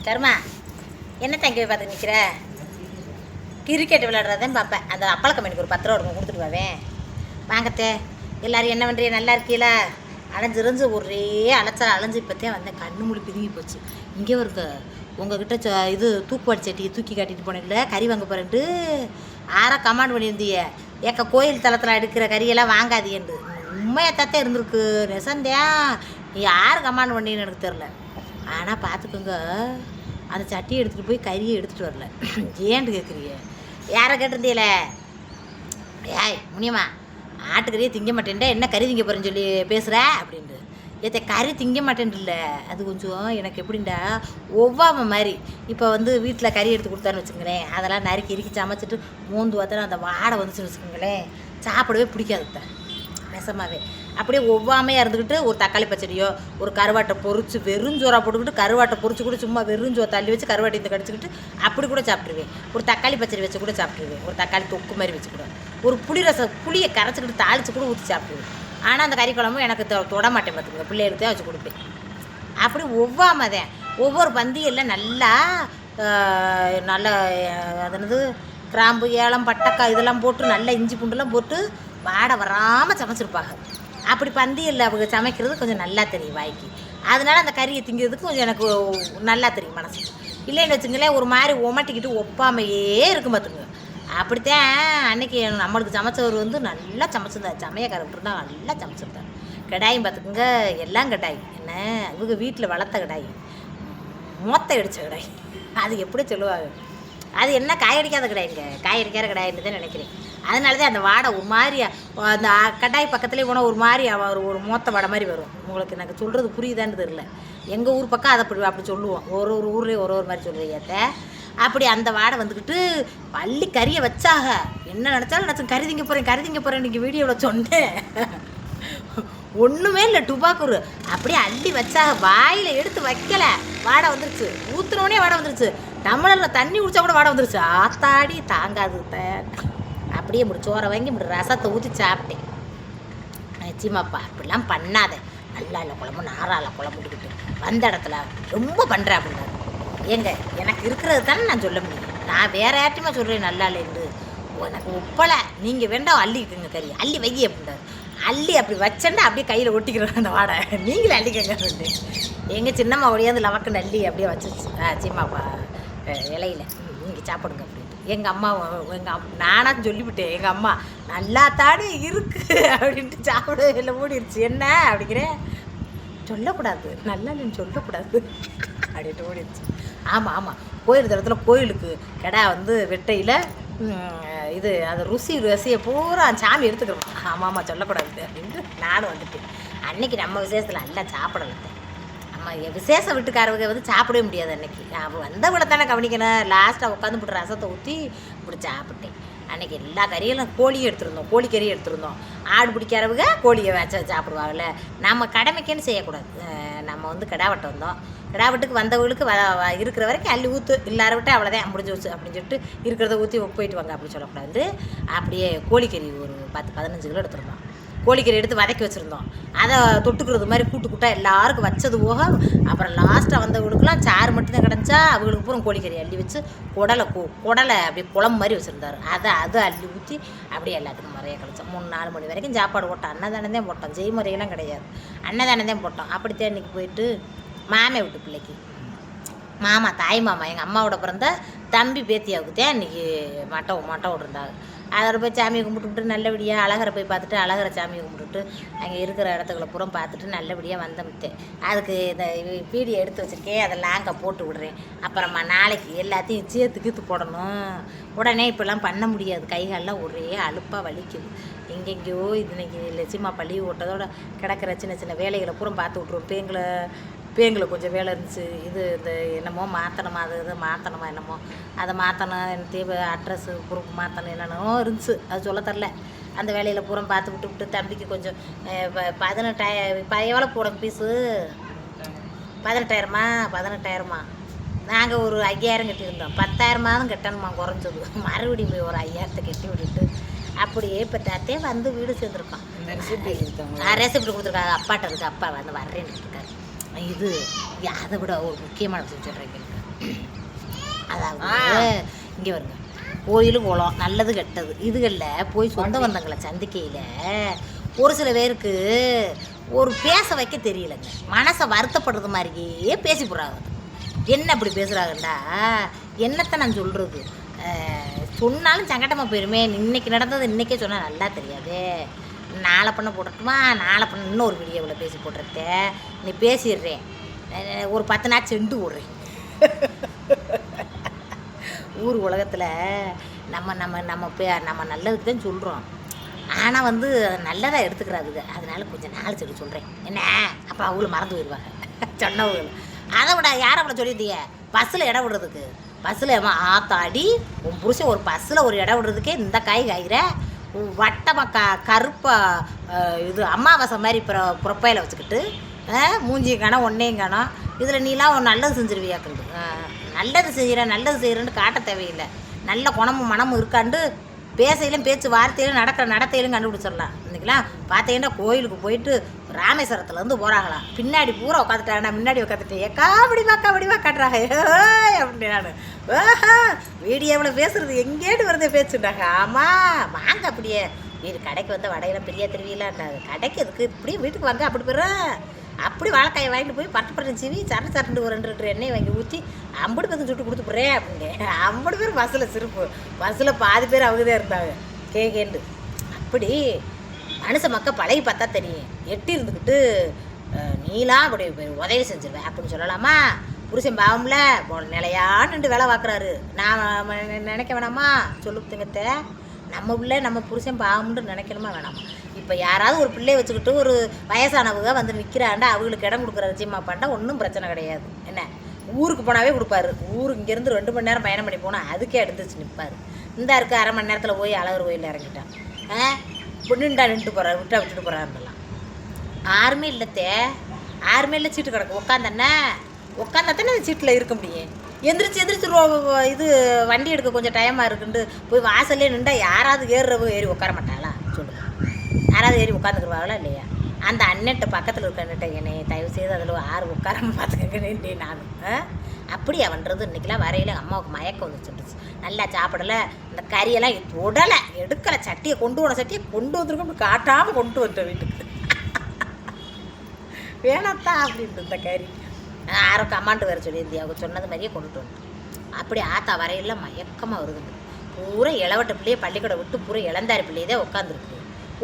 கருமா என்ன தங்கி போய் பார்த்து நிற்கிற? கிரிக்கெட் விளையாடுறதான் பார்ப்பேன். அந்த அப்பள கம்பெனிக்கு ஒரு 10 ரூபா இருக்கும், கொடுத்துட்டு போவேன். வாங்கத்தே எல்லோரும் என்ன பண்ணுறீங்க, நல்லா இருக்கீங்களா? அலைஞ்சிருந்து ஒரே அலைச்சல் அலைஞ்சு இப்போத்தே வந்தேன். கண்ணு மூடி பிதுங்கி போச்சு. இங்கே வருங்க உங்ககிட்ட இது தூக்குவாடி சட்டியை தூக்கி காட்டிட்டு போனீங்களே, கறி வாங்க போகிறேன்ட்டு ஆறாக கமாண்ட் பண்ணியிருந்தீங்க. ஏக்க கோயில் தளத்தில் எடுக்கிற கறியெல்லாம் வாங்காதீங்கன்று உண்மையாக தத்தே இருந்திருக்கு. நெசந்தேன் யார் கமாண்ட் பண்ணின்னு எனக்கு தெரில. ஆனால் பார்த்துக்கோங்க, அந்த சட்டியை எடுத்துகிட்டு போய் கறியை எடுத்துகிட்டு வரல. ஏன்ட்டு கேட்குறீங்க? யாரை கேட்டிருந்தீங்களே? ஏய் முனியம்மா, ஆட்டுக்கறியே திங்க மாட்டேன்டா, என்ன கறி திங்க போகிறேன்னு சொல்லி பேசுகிற அப்படின்ட்டு. ஏற்ற கறி திங்க மாட்டேன்ல, அது கொஞ்சம் எனக்கு எப்படின்டா ஒவ்வாமை மாதிரி. இப்போ வந்து வீட்டில் கறி எடுத்து கொடுத்தான்னு வச்சுக்கோங்களேன், அதெல்லாம் நறுக்கி இறுக்கி சமைச்சிட்டு மோந்து பார்த்தா அந்த வாடை வந்துச்சுன்னு வச்சுக்கோங்களேன், சாப்பிடவே பிடிக்காது நெசமாகவே. அப்படியே ஒவ்வாமையாக இருந்துக்கிட்டு ஒரு தக்காளி பச்சடியோ ஒரு கருவாட்டை பொரிச்சு வெறுஞ்சோறாக போட்டுக்கிட்டு கருவாட்டை பொரிச்சு கூட சும்மா வெறுஞ்சோ தள்ளி வச்சு கருவாட்டை இந்த கடிச்சிக்கிட்டு அப்படி கூட சாப்பிட்ருவேன். ஒரு தக்காளி பச்சடி வச்சு கூட சாப்பிட்ருவேன். ஒரு தக்காளி தொக்கு மாதிரி வச்சு கூட ஒரு புளியை கரைச்சிக்கிட்டு தாளித்து கூட ஊற்றி சாப்பிடுவேன். ஆனால் அந்த கறி குழம்பு எனக்கு தொட மாட்டேன் பார்த்துங்க, பிள்ளைகளுக்கு தான் வச்சு கொடுப்பேன். அப்படி ஒவ்வாமதேன் ஒவ்வொரு பந்தியெல்லாம் நல்லா நல்லா அதனது கிராம்பு ஏலம் பட்டக்காய் இதெல்லாம் போட்டு நல்லா இஞ்சி பூண்டுலாம் போட்டு வாடை வராமல் சமைச்சிருப்பாங்க. அப்படி பந்தியில் அவங்க சமைக்கிறது கொஞ்சம் நல்லா தெரியும் வாய்க்கு. அதனால அந்த கறியை திங்கிறதுக்கு கொஞ்சம் எனக்கு நல்லா தெரியும் மனசு. இல்லைன்னு வச்சுங்களேன், ஒரு மாதிரி ஒமட்டிக்கிட்டு ஒப்பாமையே இருக்கும் பார்த்துங்க. அப்படித்தான் அன்றைக்கி நம்மளுக்கு சமைச்சவர் வந்து நல்லா சமைச்சிருந்தார். சமையக்காரர் இருந்தால் நல்லா சமைச்சிருந்தார். கடாயும் பார்த்துக்குங்க, எல்லாம் கடாய் என்ன இவங்க வீட்டில் வளர்த்த கடாய், மொத்த அடித்த கடாய். அது எப்படி சொல்லுவாங்க, அது என்ன காயடிக்காத கடாய்ங்க, காயடிக்காத கடாயின்னு தான் நினைக்கிறேன். அதனால தான் அந்த வாடை ஒரு மாதிரி அந்த கடாய் பக்கத்துலேயே போனால் ஒரு மாதிரி ஒரு மொத்த வடை மாதிரி வரும். உங்களுக்கு எனக்கு சொல்கிறது புரியுதான்னு தெரில. எங்கள் ஊர் பக்கம் அதை அப்படி சொல்லுவோம். ஒரு ஊர்லேயே ஒரு மாதிரி சொல்லுவீங்க. அப்படி அந்த வாடை வந்துக்கிட்டு பள்ளி கறியை வச்சாக. என்ன நினச்சாலும் நினச்சேன், கறி திங்க போகிறேன் இன்றைக்கி வீடியோவில் சொன்னேன். ஒன்றுமே இல்லை, டுபாக்கூர் அப்படியே அள்ளி வச்சாக. வாயில் எடுத்து வைக்கல, வாடை வந்துருச்சு. ஊற்றுனோடனே வாடை வந்துருச்சு. டம்ளரில் தண்ணி குடித்தா கூட வாடை வந்துருச்சு. ஆத்தாடி தாங்காது. அப்படியே சோறை வாங்கி ரசத்தை ஊற்றி சாப்பிட்டேன். நிச்சயமாப்பா அப்படிலாம் பண்ணாத, நல்லா இல்லை குழம்பு நாரால குழம்புட்டுக்கிட்டு வந்த இடத்துல ரொம்ப பண்ணுறேன் அப்படின்னாரு. ஏங்க எனக்கு இருக்கிறது தானே நான் சொல்ல முடியும். நான் வேறு யார்ட்டையுமே சொல்கிறேன் நல்லா இல்லைன்னு. எனக்கு உப்பலை, நீங்கள் வேண்டாம் அள்ளிக்குங்க கறி, அள்ளி வை அப்படின்றாரு. அள்ளி அப்படி வச்சேன்னா அப்படியே கையில் ஒட்டிக்கிறேன் அந்த வாடை. நீங்களே அள்ளிக்கங்க அப்படின்னு எங்கள் சின்னம்மா ஒடியாந்து லவக்குன்னு அள்ளி அப்படியே வச்சிருச்சு. சீமாப்பா இலையில நீங்கள் சாப்பிடுங்க அப்படின்ட்டு. எங்கள் அம்மா நானாக சொல்லிவிட்டேன். எங்கள் அம்மா நல்லா தானே இருக்குது அப்படின்ட்டு சாப்பிட இல்லை ஓடிடுச்சு. என்ன அப்படிங்கிறேன், சொல்லக்கூடாது நல்லா இல்லைன்னு சொல்லக்கூடாது அப்படின்ட்டு ஓடிடுச்சு. ஆமாம் கோயில் தளத்துல கோயிலுக்கு கடை வந்து வெட்டையில் இது அது ரசியை பூரா சாமி எடுத்துக்கிறோம். ஆமாம் சொல்லக்கூடாது அப்படின்ட்டு நானும் வந்துட்டேன். அன்றைக்கி நம்ம விசேஷத்தில் நல்லா சாப்பிடலாம். நம்ம விசேஷ வீட்டுக்காரவங்க வந்து சாப்பிடவே முடியாது. அன்றைக்கி அவள் வந்தவளை தானே கவனிக்கணும். லாஸ்ட்டாக உட்காந்து போட்டு ரசத்தை ஊற்றி இப்படி சாப்பிட்டேன். அன்றைக்கி எல்லா கறியெல்லாம் கோழியும் எடுத்துருந்தோம், கோழிக்கறியும் எடுத்துருந்தோம். ஆடு பிடிக்கிறவங்க கோழியை வச்ச சாப்பிடுவாங்கல்ல. நம்ம கடமைக்குன்னு செய்யக்கூடாது. நம்ம வந்து கிடாவட்டை வந்தோம், கிடாவட்டுக்கு வந்தவங்களுக்கு இருக்கிற வரைக்கும் அள்ளி ஊற்று, இல்லாத விட்டு அவ்வளோதான் முடிஞ்சு வச்சு அப்படின்னு சொல்லிட்டு இருக்கிறத ஊற்றி போயிட்டு வாங்க அப்படி சொல்லக்கூடாது. அப்படியே கோழிக்கறி ஒரு 10-15 கிலோ எடுத்துருந்தோம். கோழிக்கறி எடுத்து வதக்கி வச்சுருந்தோம். அதை தொட்டுக்கிறது மாதிரி கூட்டாக எல்லாருக்கும் வச்சது போக அப்புறம் லாஸ்ட்டாக வந்தவங்களுக்குலாம் சாறு மட்டும்தான் கிடந்துச்சா. அவங்களுக்கு பூரா கோழிக்கறி அள்ளி வச்சு குடலை அப்படியே குழம்பு மாதிரி வச்சுருந்தாரு. அதை அள்ளி ஊற்றி அப்படியே எல்லாத்துக்கும் முறையாக கிடச்சோம். 3-4 மணி வரைக்கும் சாப்பாடு போட்டோம். அன்னதானந்தான் போட்டோம், செய்முறையெல்லாம் கிடையாது, அன்னதானந்தான் போட்டோம். அப்படித்தான் இன்றைக்கி போயிட்டு மாமே விட்டு பிள்ளைக்கு மாமா தாய் மாமா எங்கள் அம்மாவோட பிறந்த தம்பி பேத்தியாவுக்கு தான் இன்றைக்கி மட்டை விட்டுருந்தாங்க. அதில் போய் சாமியை கும்பிட்டுட்டு நல்லபடியாக அழகரை போய் பார்த்துட்டு அழகரை சாமியை கும்பிட்டுட்டு அங்கே இருக்கிற இடத்துக்களை பூரா பார்த்துட்டு நல்லபடியாக வந்தமிட்டேன். அதுக்கு இந்த வீடியோ எடுத்து வச்சுருக்கேன், அதை லாங்கை போட்டு விடுறேன். அப்புறமா நாளைக்கு எல்லாத்தையும் சேர்த்து போடணும். உடனே இப்போல்லாம் பண்ண முடியாது, கைகாலெலாம் ஒரே அலுப்பாக வலிக்குது. எங்கெங்கேயோ இது இன்னைக்கு லட்சுமா பள்ளி ஓட்டதோட கிடக்கிற சின்ன வேலைகளை பூரா பார்த்து விட்ருவோம். பேங்கில் கொஞ்சம் வேலை இருந்துச்சு. இந்த என்னமோ மாற்றணுமா, அது மாற்றணுமா என்னமோ, அதை மாற்றணும், என் தேவை அட்ரஸ்ஸு ப்ரூஃப் மாற்றணும் என்னென்னமோ இருந்துச்சு. அது சொல்ல தரல. அந்த வேலையில் பூரா பார்த்து விட்டு தம்பிக்கு கொஞ்சம் 18,000 இப்போ எவ்வளோ போடும் ஃபீஸு? 18,000 நாங்கள் ஒரு 5,000 கட்டியிருந்தோம். 10,000 கட்டணுமா குறைஞ்சது. மறுபடியும் போய் ஒரு 5,000 கட்டி விட்டுட்டு அப்படியே இப்போ தாத்தே வந்து வீடு சேர்ந்துருக்கோம். ரெசிப்ட் கொடுத்துருக்காங்க அப்பாட்ட இருக்குது. அப்பா வந்து வர்றேன்னு இருக்காரு. இது அதை விட ஒரு முக்கியமான விஷயம் சொல்கிறேன். அதாவது இங்கே வருங்க, கோயிலு குளம் நல்லது கெட்டது இதுகளில் போய் சொந்த பந்தங்களை சந்திக்கையில் ஒரு சில பேருக்கு ஒரு பேச வைக்க தெரியலைங்க, மனசை வருத்தப்படுறது மாதிரியே பேசி போடுறாங்க. என்ன அப்படி பேசுகிறாங்கண்டா, என்னத்தை நான் சொல்கிறது, சொன்னாலும் சங்கட்டமாக போயிருமே, இன்னைக்கு நடந்தது இன்றைக்கே சொன்னால் நல்லா தெரியாது, நாளை பண்ண போட்டுட்டுமா, நாளை பண்ண இன்னொரு வீடியோவில் பேசி போட்டுறேன், நீ பேசிடுறேன், ஒரு 10 நாள் செண்டு விட்றேன். ஊர் உலகத்தில் நம்ம நம்ம நம்ம நம்ம நல்லதுக்கு தான் சொல்கிறோம், ஆனால் வந்து நல்லதாக எடுத்துக்கிறாதுங்க. அதனால கொஞ்சம் நாள் சொல்லி சொல்கிறேன் என்ன, அப்போ அவங்களும் மறந்து போயிடுவாங்க சொன்னவங்க. அதை விட யாரை விட சொல்லியிருந்தீங்க, பஸ்ஸில் இடம் விடுறதுக்கு, பஸ்ஸில் ஆத்தாடி உன் புருஷன் ஒரு பஸ்ஸில் ஒரு இடம் விடுறதுக்கே இந்த காய்கிற வட்டமாக கருப்பாக இது அமாவாசை மாதிரி புறப்பையில் வச்சுக்கிட்டு மூஞ்சியும் காணோம் ஒன்றையும் காணோம், இதில் நீலாம் நல்லது செஞ்சிருவியாக்குண்டு. நல்லது செய்கிறேன்னு காட்ட தேவையில்லை, நல்ல குணமும் மனமும் இருக்காண்டு பேசையிலும் பேச்சு வார்த்தையிலும் நடக்கிற நடத்தையிலும் கண்டுபிடிச்சிடலாம். இன்றைக்கெலாம் பார்த்தீங்கன்னா கோயிலுக்கு போயிட்டு ராமேஸ்வரத்துலேருந்து போகிறாங்களாம், பின்னாடி பூரா உட்காந்துட்டாங்கண்ணா, முன்னாடி உட்காந்துட்டு காவடிவா காட்டுறாங்க அப்படின்னு. நான் வீடியோவில் பேசுகிறது எங்கேட்டு வருதே பேச்சுட்டாங்க. ஆமாம் வாங்க, அப்படியே வீடு கடைக்கு வந்து வடையெல்லாம் பெரிய தெருவிலாண்டாங்க, கடைக்கு எதுக்கு இப்படியே வீட்டுக்கு வாங்க, அப்படி போயிடுறேன். அப்படி வாழைக்காயை வாங்கிட்டு போய் பட்டு சீவி சரண்டு ஒரு 2 எண்ணெய் வாங்கி ஊற்றி 50 பேருக்கு சுட்டு கொடுத்து போகிறேன் அப்படின்னு. 50 பேர் பஸ்ஸில் சிரிப்பு, பஸ்ஸில் பாதி பேர் அவங்க தான் இருந்தாங்க கேண்டு. அப்படி மனுஷ மக்கள் பழகி பார்த்தா தெரியும், எட்டி இருந்துக்கிட்டு நீலாம் அப்படி உதவி செஞ்சிருவேன் அப்படின்னு சொல்லலாமா? புருஷன் பாவம்ல நிலையான்னு வேலை பார்க்குறாரு, நான் நினைக்க வேணாமா? சொல்லுங்க, நம்ம பிள்ளை நம்ம புருஷன் பாவம்னு நினைக்கணுமா வேணாமா? இப்போ யாராவது ஒரு பிள்ளையை வச்சுக்கிட்டு ஒரு வயசானவங்க வந்து நிற்கிறாண்டா அவங்களுக்கு இடம் கொடுக்குற நிச்சயமா பண்ணா ஒன்றும் பிரச்சனை கிடையாது. என்ன ஊருக்கு போனாவே கொடுப்பாரு, ஊருக்கு இங்கேருந்து 2 மணி நேரம் பயணம் பண்ணி போனால் அதுக்கே எடுத்துச்சு நிற்பார். இந்த இருக்க அரை மணி நேரத்தில் போய் அழகர் கோயிலில் இறங்கிட்டான், பொண்ணுண்டா நின்றுட்டு போகிறார், விட்டுட்டு போகிறாருலாம். யாருமே இல்லத்தே, யாருமே இல்லை, சீட்டு கிடக்கு, உட்காந்தாத்தானே அந்த சீட்டில் இருக்க முடியும். எந்திரிச்சு இது வண்டி எடுக்க கொஞ்சம் டைமாக இருக்குன்ட்டு போய் வாசல்லே நின்றா யாராவது ஏறி உட்கார மாட்டாங்களா சொல்லுங்கள்? யாராவது ஏறி உட்காந்துக்குருவாங்களா இல்லையா? அந்த அண்ணன்ட்ட பக்கத்தில் இருக்க அண்ணன்ட்ட என்னை தயவு செய்து அதில் 6 உட்காராம பார்த்துக்கங்கன்னு நான் அப்படி அவன்றது இன்றைக்கெலாம் வரையில அம்மாவுக்கு மயக்கம் வந்துச்சுட்டுச்சு, நல்லா சாப்பிடலை, இந்த கறியெல்லாம் உடலை எடுக்கலை, சட்டியை கொண்டு வந்துருக்கோம் காட்டாமல் கொண்டு வந்துட்டேன் வீட்டுக்கு. வேணாத்தான் அப்படின்ட்டு இந்த கறி யாரும் கமாண்டு வேறு சொல்லியிருந்தேன், அவங்க சொன்னது மாதிரியே கொண்டுட்டு வந்துட்டு. அப்படி ஆத்தா வரையில மயக்கமாக வருதுங்க. பூரா இளவட்ட பிள்ளையே பள்ளிக்கூடம் விட்டு பூரா இளந்தாரி பிள்ளையே தான் உட்காந்துருக்கு.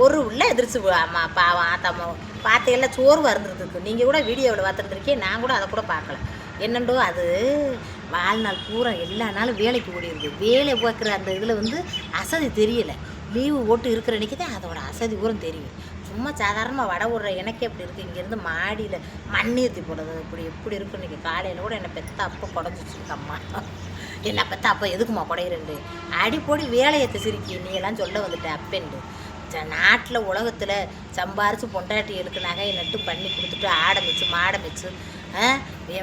ஒரு உள்ள எதிர்த்து அம்மா பாவம் ஆத்தாம்மா பார்த்தையெல்லாம் சோர்வாக இருந்துருக்கு. நீங்கள் கூட வீடியோவில் பார்த்துருந்துருக்கேன், நான் கூட அதை கூட பார்க்கல. என்னண்டோ அது வாழ்நாள் பூரா எல்லா நாளும் வேலைக்கு ஓடிடுது, வேலை பார்க்குற அந்த இதில் வந்து அசதி தெரியலை. லீவு போட்டு இருக்கிற அன்றைக்கி தான் அதோட அசதி பூரம் தெரியும். சும்மா சாதாரணமாக வடை விடுற எனக்கே எப்படி இருக்குது, இங்கேருந்து மாடியில் மண்ணீர்த்தி போடுறது எப்படி இருக்குது. இன்றைக்கி காலையில் கூட என்னை பெத்த அப்போ குடஞ்சிச்சுருக்கம்மா, என்ன பெத்த அப்போ எதுக்குமா குடையிறண்டு அடிப்பொடி வேலையை சிரிக்கி நீ எல்லாம் சொல்ல வந்துட்ட அப்பேண்டு. நாட்டில் உலகத்தில் சம்பாரித்து பொண்டாட்டிகளுக்கு நகையை நட்டு பண்ணி கொடுத்துட்டு ஆடமிச்சு மாடமிச்சு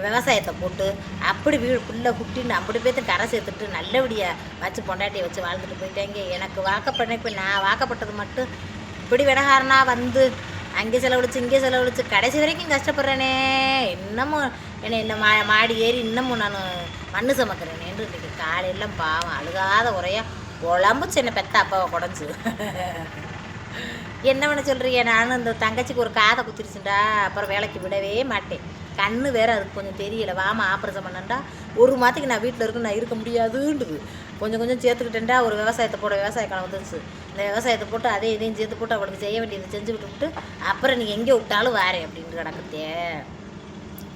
விவசாயத்தை போட்டு அப்படி வீடு புள்ள குட்டின்னு அப்படி பேர்த்து கரை சேர்த்துட்டு நல்லபடியாக வச்சு பொண்டாட்டியை வச்சு வாழ்ந்துட்டு போயிட்டாங்க. எனக்கு வாக்கப்பட்ட நான் வாக்கப்பட்டது மட்டும் இப்படி விடகாரனா வந்து அங்கே செலவழிச்சு கடைசி வரைக்கும் கஷ்டப்படுறேனே. இன்னமும் என்ன மாடி ஏறி இன்னமும் நான் மண்ணு சமைக்கிறேனே என்று இன்றைக்கி காலையெல்லாம் பாவம் அழுகாத உரையா உழம்புச்சு என்னை பெத்த அப்பாவை குடஞ்சு. என்ன பண்ண சொல்கிறீங்க, நானும் இந்த தங்கச்சிக்கு ஒரு காதை குத்திருச்சுண்டா, அப்புறம் வேலைக்கு விடவே மாட்டேன். கண்ணு வேறு அதுக்கு கொஞ்சம் தெரியலை, வாமா ஆப்ரேஷன் பண்ணண்டா 1 மாதத்துக்கு நான் வீட்டில் இருக்கு, நான் இருக்க முடியாதுன்றது. கொஞ்சம் சேர்த்துக்கிட்டேன்டா ஒரு விவசாய காலம் வந்துருச்சு. இந்த விவசாயத்தை போட்டு அதே இதையும் சேர்த்து போட்டு அவளுக்கு செய்ய வேண்டியதை செஞ்சு விட்டுவிட்டு அப்புறம் நீங்கள் எங்கே விட்டாலும் வாரேன் அப்படின்ட்டு கிடக்குதே.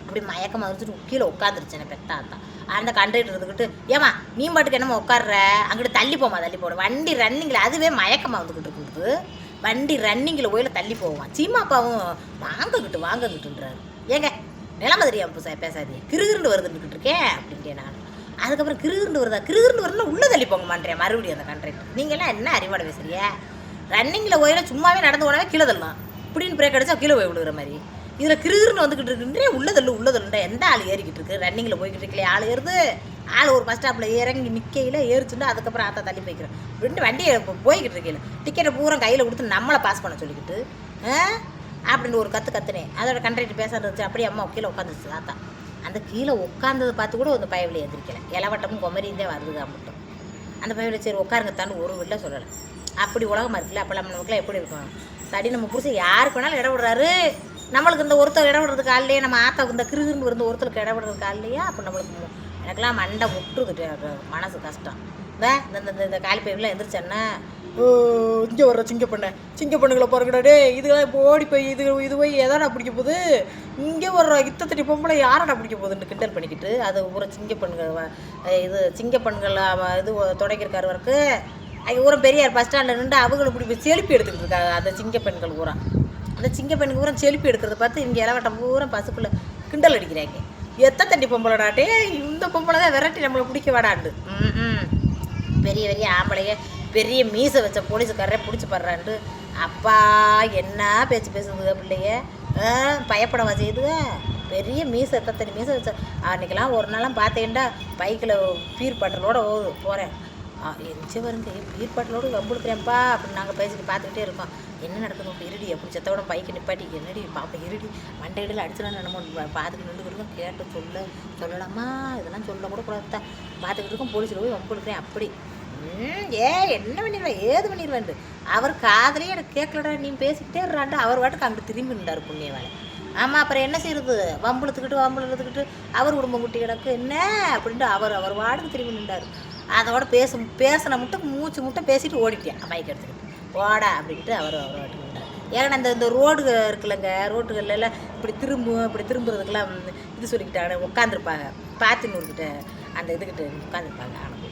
அப்படி மயக்கமாக வச்சுட்டு கீழே உட்காந்துருச்சு என்னை பெத்தாத்தான். அந்த கண்ட்ரைட் இருந்துக்கிட்டு ஏமா நீ பாட்டுக்கு என்னமோ உட்காடுற, அங்கிட்டு தள்ளி போட வண்டி ரன்னிங்கில் அதுவே மயக்கமாக வந்துக்கிட்டு இருக்குது. வண்டி ரன்னிங்கில் ஓயில தள்ளி போவான். சீமாப்பாவும் வாங்கக்கிட்டுன்றாரு. ஏங்க நிலம தெரியாம பேசாதே, கிருகிருண்டு வருதுன்னுக்கிட்டு இருக்கேன் அப்படின்ட்டேன் நான். அதுக்கப்புறம் கிருகிருண்டு வருதுன்னா உள்ளே தள்ளி போங்க மாட்டேன் மறுபடியும் அந்த கண்ட்ரைட். நீங்கள்லாம் என்ன அறிவாட பேசுறிய, ரன்னிங்கில் ஓயில சும்மாவே நடந்து போனாவே கீழே தள்ளலாம், இப்படின்னு பிரேக் அடிச்சா கீழே போய் விடுகிற மாதிரி. இதில் கிருகிருன்னு வந்துக்கிட்டு இருக்குன்றே உள்ள தள்ளுண்டா எந்த ஆள் ஏறிக்கிட்டு இருக்கு, ரன்னிங்கில் போய்கிட்டு இருக்கலையே ஆள் ஏறுது. ஆள் ஒரு பஸ் ஸ்டாப்பில் இறங்கி நிற்கையில் ஏறிச்சுட்டு அதுக்கப்புறம் ஆத்தா தள்ளி போய்க்கிறேன் அப்படின்ட்டு வண்டியை போய்கிட்டு இருக்கையில் டிக்கெட்டை பூரா கையில் கொடுத்து நம்மளை பாஸ் பண்ண சொல்லிக்கிட்டு அப்படின்னு ஒரு கற்றுனேன். அதோட கண்ட்ரைக்ட் பேசாது இருந்துச்சு. அப்படியே அம்மா கீழே உட்காந்துருச்சு ஆத்தா. அந்த கீழே உட்காந்ததை பார்த்து கூட அந்த பயவில எந்திரிக்கலை. இலவட்டமும் குமரியும் தான் வருதுங்க மட்டும். அந்த பயவில சரி உட்காருங்கத்தான்னு ஒரு வெளில சொல்லலை. அப்படி உலகமாக இருக்குல்ல. அப்போ நம்ம நமக்குலாம் எப்படி இருக்கும்? தடி நம்ம புருஷன் யாருக்கு வேணாலும் இடம் விடுறாரு. நம்மளுக்கு இந்த ஒருத்தர் இடம் விடுறதுக்கு ஆள்லையே, நம்ம ஆத்தாவுக்கு இந்த கிருகிருந்து இருந்த ஒருத்தருக்கு இடம் விடுறதுக்கு ஆள்லையா? அப்போ நம்மளுக்கு எனக்கெல்லாம் மண்டை முட்டுதுட்டு மனசு கஷ்டம். இந்த காலி பையெல்லாம் எந்திரிச்சேன்னா இங்கே வர்ற சிங்க பண்ணுகளை பாருங்கடா டே, இதுக்கெல்லாம் இப்போ ஓடி போய் இது போய் எதாடா பிடிக்க போகுது, இங்கே வர்ற இத்தத்தடி பொம்பளை யாரடா பிடிக்க போகுதுன்னு கிண்டல் பண்ணிக்கிட்டு அது ஊரை சிங்க பெண்கள் இது தொடங்கியிருக்காரு வரைக்கு அது ஊரம் பெரியார் பஸ் ஸ்டாண்டில் நின்று அவங்களை இப்படி போய் செலுப்பி எடுத்துக்கிட்டு இருக்காங்க. அந்த சிங்க பெண்கள் ஊரம், அந்த சிங்க பெண்கள் ஊரம் செலுப்பி எடுக்கிறத பார்த்து இங்கே இலவட்டம் பூரம் பசுக்குள்ளே கிண்டல் அடிக்கிறாங்க. தண்டி பொம்பளைடாட்டே, இந்த பொம்பளை தான் விரட்டி நம்மளை பிடிக்க வாடாண்டு. பெரிய ஆம்பளைய பெரிய மீசை வச்ச போலீஸுக்காரரே பிடிச்சி படுறாண்டு. அப்பா என்ன பேச்சு பேசுதுங்க பிள்ளைய, பயப்படவா செய்யுதுங்க. பெரிய மீசை தத்தனி மீசை வச்ச அன்றைக்கெல்லாம் ஒரு நாளாம் பார்த்தேன்டா பைக்கில் பீர் பாட்டலோடு போகிறேன். எரிச்சு வருங்க பீர் பாட்டலோடு வம்புடுக்குறேன்ப்பா அப்படின்னு நாங்கள் பேசிட்டு பார்த்துக்கிட்டே இருக்கோம். என்ன நடக்குது இப்போ இருடி அப்படி செத்தோட பைக்கை நிப்பாட்டி என்னடி பாப்பா இருடி மண்டையிடல அடிச்சிடலாம் நம்ம பார்த்துட்டு நின்றுக்கிட்டு கேட்டு சொல்லலாமா இதெல்லாம் சொல்ல கூட கூடாது பார்த்துக்கிட்டு இருக்கோம். போலீஸில் போய் வம்புடுக்குறேன். அப்படி என்ன பண்ணிடுவேன் ஏது பண்ணிடுவேன். அவர் காதலையே எனக்கு கேட்கலடா, நீ பேசிக்கிட்டே இருறான்ட்டு அவர் வாட்டுக்கு அங்கே திரும்பி நின்றார் புண்ணிய வேலை. ஆமாம் அப்புறம் என்ன செய்யுறது, வம்புழுத்துக்கிட்டு அவர் குடும்பம் குட்டி கிடக்கு என்ன அப்படின்ட்டு அவர் வாட்டுக்கு திரும்பி நின்றார். அதோட பேசின மட்டும் மூச்சு மட்டும் பேசிட்டு ஓடிட்டேன் பைக் எடுத்துக்கிட்டு ஓடா அப்படின்ட்டு அவர் வாட்டுக்கு நின்றார். ஏன்னா இந்த ரோடு இருக்குல்லங்க, ரோட்டுகள்லாம் இப்படி திரும்புறதுக்கெல்லாம் இது சொல்லிக்கிட்டாங்க உட்காந்துருப்பாங்க பாத்தினூர்கிட்ட அந்த இதுக்கிட்ட உட்காந்துருப்பாங்க. ஆனால்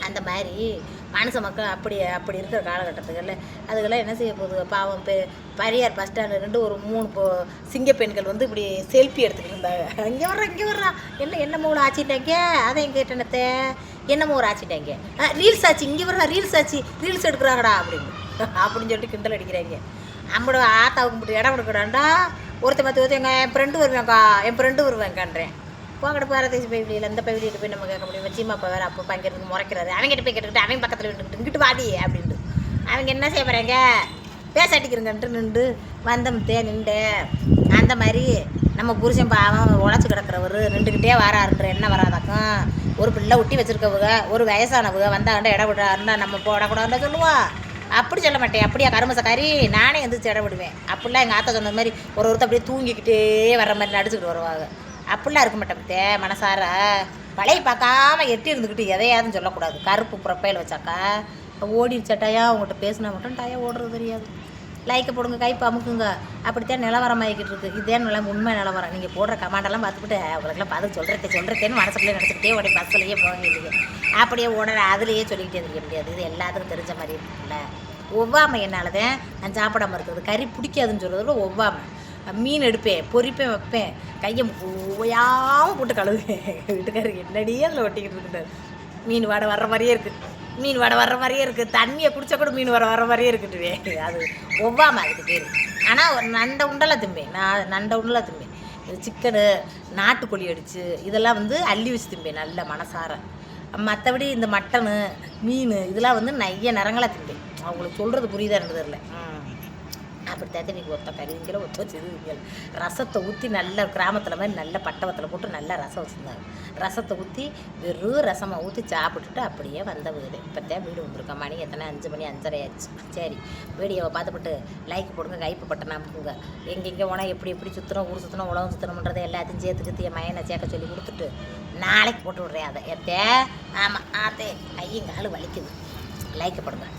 அந்த மாதிரி மனுஷ மக்கள் அப்படி இருக்கிற காலகட்டத்துகளில் அதுக்கெல்லாம் என்ன செய்ய போகுது பாவம். பெரியார் பஸ் ஸ்டாண்டில் ரெண்டு ஒரு 3 சிங்க பெண்கள் வந்து இப்படி செல்ஃபி எடுத்துக்கிட்டு இருந்தாங்க. இங்கே வர்றா என்னமோ ஒரு ஆச்சிட்டாங்க, அதை எங்கே கேட்டனத்தை என்னமோ ஒரு ஆச்சிட்டாங்க, ரீல்ஸ் ஆச்சு இங்கே வர்றா ரீல்ஸ் எடுக்கிறாங்கடா அப்படின்னு சொல்லிட்டு கிண்டல் அடிக்கிறாங்க. நம்மளோட ஆத்தாவுக்கு மட்டும் இடம் கொடுக்குறாண்டா. ஒருத்தர் என் ஃப்ரெண்டு வருவேங்கான்றேன். போங்கட பாரதேசி பைவிலியில் அந்த பைவிலிட்டு போய் நம்ம கேட்க முடியும். சீமா அப்போ வேறு அப்போ இங்கே முறைக்கிறாரு. அவங்ககிட்ட போய் கேட்டுக்கிட்டு அவங்க பக்கத்தில் விட்டுக்கிட்டு இங்கிட்டு வாடி அப்படின்ட்டு அவங்க என்ன செய்ய போகிறாங்க பேசாட்டிக்கிறங்கன்ட்டு நின்று வந்தமுத்தே நின்று அந்த மாதிரி நம்ம புருஷன் பாவம் உழைச்சி கிடக்கிறவர் நின்றுக்கிட்டே வராருன்ற என்ன வராதாக்கும். ஒரு பிள்ளை ஒட்டி வச்சுருக்கவுங்க ஒரு வயசானவுங்க வந்தாங்கண்டா இடம் விடாருந்தா நம்ம போடக்கூடாதுன்னு சொல்லுவோம். அப்படி சொல்ல மாட்டேன். அப்படியா கருமசக்காரி நானே எந்திரிச்சு இடம் விடுவேன். அப்படிலாம் எங்கள் ஆத்தா சொன்ன மாதிரி ஒருத்தர் அப்படியே தூங்கிக்கிட்டே வர்ற மாதிரி நடிச்சுக்கிட்டு வருவாங்க. அப்படிலாம் இருக்க மாட்டேன். மனசார பழைய பார்க்காம எட்டி இருந்துக்கிட்டு எதையாதுன்னு சொல்லக்கூடாது. கருப்பு ப்ரொஃபைல் வச்சாக்கா ஓடிடுச்சாட்டாயா அவங்கள்ட்ட பேசினா மட்டும் டாயா ஓடுறது தெரியாது. லைக்கை போடுங்க கைப்பு அமுக்குங்க. அப்படித்தான் நிலவரம் ஆகிக்கிட்டு இருக்குது. இதே உண்மை நிலவரம். நீங்கள் போடுற கமாண்டெல்லாம் பார்த்துக்கிட்டு அவங்களுக்குலாம் பார்த்து சொல்கிறேன்னு மனசுக்குள்ளே நினச்சிக்கிட்டே உடைய பஸ்ஸிலேயே போக இல்லைங்க. அப்படியே ஓடுற அதுலேயே சொல்லிக்கிட்டே இருக்க முடியாது. இது எல்லாத்துக்கும் தெரிஞ்ச மாதிரி இருக்குல்ல. ஒவ்வாமை என்னால் தான் நான் சாப்பிடாமல் இருக்கிறது. கறி பிடிக்காதுன்னு சொல்கிறத ஒவ்வாமை. மீன் எடுப்பேன் பொரிப்பேன் வைப்பேன் கையை ஓயாமல் போட்டு கழுவுவேன். வீட்டுக்காரருக்கு என்னடி அதில் ஒட்டிக்கிட்டு இருக்கிட்டார். மீன் வாடை வர்ற மாதிரியே இருக்குது. தண்ணியை குடித்தா கூட மீன் வர மாதிரியே இருக்குட்டுவே. அது ஒவ்வாமல் அதுக்கு பேர். ஆனால் நண்டை உண்டெல்லாம் திம்பேன். நண்டை உண்டெல்லாம் திம்பேன். சிக்கனு நாட்டுக்கோழி அடித்து இதெல்லாம் வந்து அள்ளி வச்சு திம்பேன் நல்ல மனசார. மற்றபடி இந்த மட்டனு மீன் இதெல்லாம் வந்து நைய நிறங்களாக திம்பேன். அவங்களுக்கு சொல்கிறது புரியுதான்னு தெரியல. அப்படி தான் நீங்கள் கறிங்கிற வச்சுருவீங்க. ரசத்தை ஊற்றி நல்ல கிராமத்தில் மாதிரி நல்ல பட்டவத்தில் போட்டு நல்லா ரசம் வச்சுருந்தாங்க. ரசத்தை ஊற்றி வெறும் ரசமாக ஊற்றி சாப்பிட்டுட்டு அப்படியே வந்த வீடு. இப்போ தான் வீடு வந்திருக்கோம். மணி எத்தனை 5 மணி 5:30 ஆயிடுச்சு. சரி வீடியோவை பார்த்துப்பட்டு லைக் போடுங்க கைப்பு பட்டனா அமுக்குங்க. எங்கெங்கே போனால் எப்படி சுற்றணும் ஊர் சுற்றணும் உலகம் சுற்றணுன்றதை எல்லாத்தையும் சேர்த்துக்கிட்டு என் மையனை சேர்க்க சொல்லி கொடுத்துட்டு நாளைக்கு போட்டு விட்றேன். அதை ஆமாம் கையும் காலும் வலிக்குது. லைக் போடுங்க.